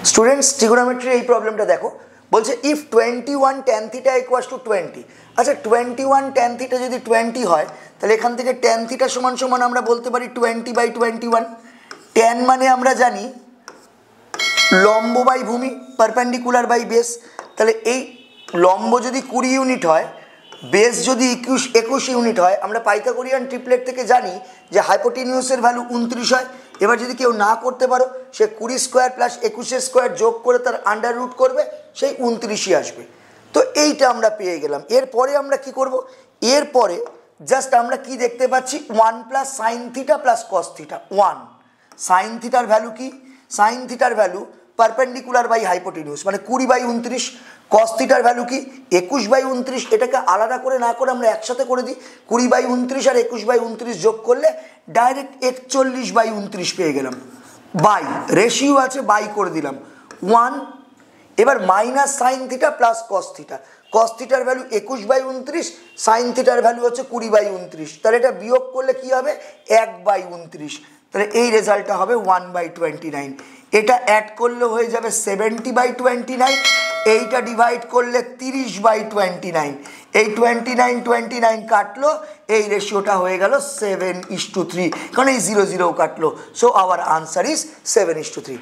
Students ট্রিগোনোমেট্রির এই প্রবলেমটা দেখো, বলছে if 21 tan theta equals to 20। আচ্ছা 21 tan থিটা যদি 20 হয় তাহলে এখান থেকে tan থিটা সমান সমান আমরা বলতে পারি 20/21। tan মানে আমরা জানি লম্ব বাই ভূমি, পারপেন্ডিকুলার বাই বেস। তাহলে এই লম্ব যদি 20 ইউনিট হয়, বেস যদি 21 ইউনিট হয়, আমরা পাইথাগোরিয়ান ট্রিপলেট থেকে জানি যে হাইপোটেনিউসের ভ্যালু 29 হয়। এবার যদি কেউ না করতে পারো, সে 20 স্কোয়ার প্লাস 21 স্কোয়ার যোগ করে তার আন্ডার রুট করবে, সেই 29ই আসবে। তো এইটা আমরা পেয়ে গেলাম। এরপরে আমরা কি করব? এরপরে জাস্ট আমরা কি দেখতে পাচ্ছি, 1 plus sine theta plus cos theta. 1 sine থিটার ভ্যালু কি? সাইন থিটার ভ্যালু পারপেন্ডিকুলার বাই হাইপোটেনিউস, মানে 20/29। কস থিটার ভ্যালু কি? 21/29। এটাকে আলাদা করে না করে আমরা একসাথে করে দিই। 20/29 আর 21/29 যোগ করলে ডাইরেক্ট 41/29 পেয়ে গেলাম। বাই রেশিও আছে, বাই করে দিলাম 1। এবার minus sine theta plus cos theta. Cos থিটার ভ্যালু 21/29, সাইন থিটার ভ্যালু হচ্ছে 20/29। তাহলে এটা বিয়োগ করলে কি হবে? 1/29। তাহলে এই রেজাল্টটা হবে 1/29। এটা অ্যাড করলে হয়ে যাবে 70/29। এইটা ডিভাইড করলে 30/29। এই 29 কাটলো, এই রেশিওটা হয়ে গেল 7:3, কারণ এই 0 0 কাটলো। So our answer is 7:3।